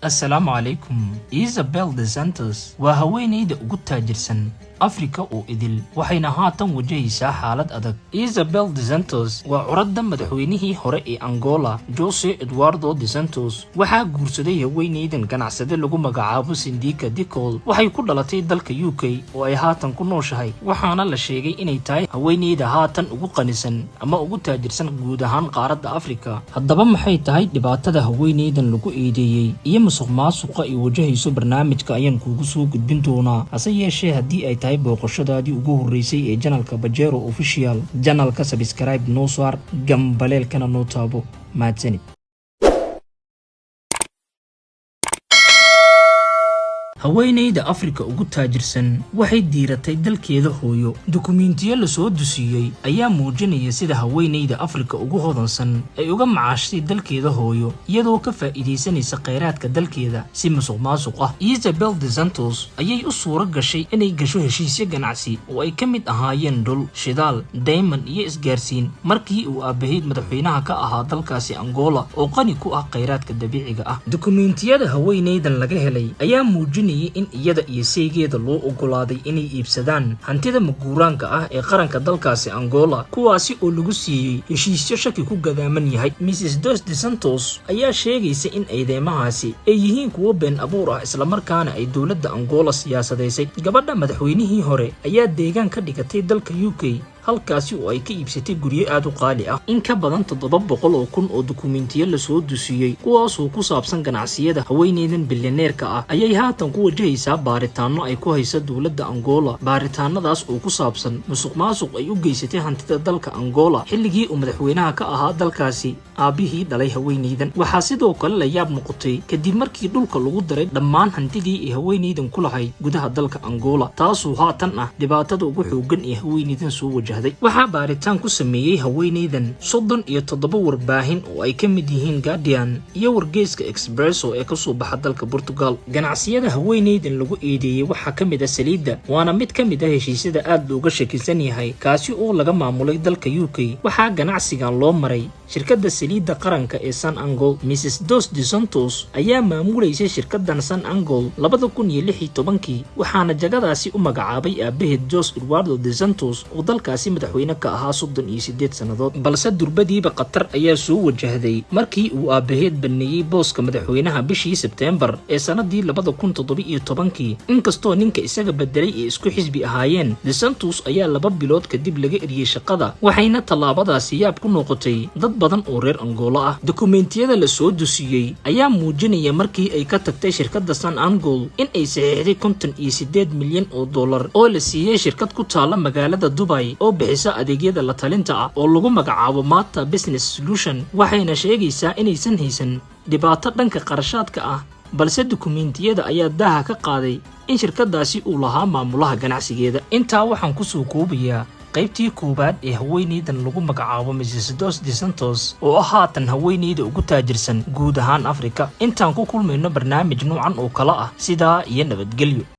Assalaamu calaykum. Isabel dos Santos waa haweeneyda ugu taajirsan Afrika oo idil waxayna haatan wajahaysaa xaalad adag. Isabel dos Santos waa curadda madaxweynihii hore ee Angola José Eduardo dos Santos. waxaa guursaday haweeneydan ganacsade lagu magacaabo Sindika Dicol. waxay ku dhalatay dalka UK oo ay haatan ku nooshahay, waxaana la sheegay inay tahay haweeneyda haatan ugu qanisan ama ugu taajirsan guud ahaan qaaradda Afrika. haddaba maxay tahay dhibaatada haweeneydan lagu eedeeyay iyo musuqmaasuqa ay wajahayso? barnaamijka ayaan kuugu soo gudbin doonaa. hase yeeshee haddii ay tahay booqashadaadii ugu horeysay ee channelka Pajero Official, channelka subscribe noo saar, gambaleelkana noo taabo. mahadsanid. haweeneyda Afrika ugu taajirsan waxay diiratay dalkeeda hooyo. dukumiintiyo la soo dusiyay ayaa muujinaya sida haweeneyda Afrika ugu hodansan ay uga macaashay dalkeeda hooyo iyadoo ka faa'iideysanaysa kheyraadka dalkeeda si musuqmaasuq ah. Isabel dos Santos ayay u suura gashay inay gasho heshiisyo ganacsi oo ay ka mid ahaayeen dhul, shidaal, diamond iyo isgaarsiin markii uu aabaheed madaxweynaha ka ahaa dalkaasi Angola oo qani ku ah kheyraadka dabiiciga ah. dukumiintiyada haweeneydan laga helay ayaa muujinaya in iyada iyo seegeeda loo ogolaaday inay iibsadaan hantida maguuraanka ah ee qaranka dalkaasi Angola, kuwaasi oo lagu siiyay heshiisyo shaki ku gadaaman yahay. Mrs. dos Santos ayaa sheegaysa in eedeymahaasi ay yihiin kuwo been abuur ah isla markaana ay dowladda Angola siyaasadeysay. gabadha madaxweynihii hore ayaa deegaan ka dhigatay dalka UK halkaasi oo ay ka iibsatay guryo aad u qaali ah. in ka badan 700,000 oo dukumiintiyo la soo dusiyay kuwaas oo ku saabsan ganacsiyada haweeneydan bilyaneerka ah ayay haatan ku wajahaysaa baaritaano ay ku hayso dowladda Angola. baaritaanadaas oo ku saabsan musuqmaasuq ay u geysatay hantida dalka Angola xilligii uu madaxweynaha ka ahaa dalkaasi aabihii dhalay haweeneydan. waxaa sidoo kale la yaab noqotay kadib markii dhulka lagu daray dhammaan hantidii ay haweeneydan ku lahayd gudaha dalka Angola, taasoo haatan ah dhibaatada ugu xooggan ee haweeneydan soo wajahday. waxaa baaritaan ku sameeyay haweeneydan 37 warbaahin oo ay ka mid yihiin Guardian iyo wargeyska Expresso ee ka soo baxa dalka Portugal. ganacsiyada haweeneydan lagu eedeeyay waxaa ka mid ah saliidda, waana mid ka mid ah heshiisyada aad looga shakisan yahay kaasi oo laga maamulay dalka UK. waxaa ganacsigan loo maray shirkadda saliidda qaranka ee San Angol. Mrs. dos Santos ayaa maamuleysay shirkaddan San Angol 2016 waxaana jagadaasi u magacaabay aabaheed José Eduardo dos Santos oo dalkaasi madaxweyne ka ahaa 38 sanadood. balse durbadiiba Qatar ayaa soo wajahday markii uu aabaheed baneeyay booska madaxweynaha bishii Sebtembar ee sanadii 2017. inkastoo ninka isaga bedelay ee isku xisbi ahaayeen, dos Santos ayaa 2 bilood kadib laga eriyay shaqada, waxayna tallaabadaasi yaab ku noqotay dad badan oo reer Angola ah. dukumiintiyada la soo dusiyay ayaa muujinaya markii ay ka tagtay shirkadda San Angol in ay saxiixday $58 milyan oo la siiyay shirkad ku taala magaalada Dubai oo bixisa adeegyada la talinta ah oo lagu magacaabo Mata Business Solution. waxayna sheegaysaa inaysan haysan dhibaato dhanka qarashaadka ah, balse dukumiintiyada ayaa daaha ka qaaday in shirkadaasi uu lahaa maamulaha ganacsigeeda. intaa waxaan ku soo koobayaa qaybtii koobaad ee haweeneydan lagu magacaabo Mrs. dos Santos oo ah haatan haweeneyda ugu taajirsan guud ahaan Afrika. intaan ku kulmayno barnaamij noocan oo kala ah, sidaa iyo nabadgelyo.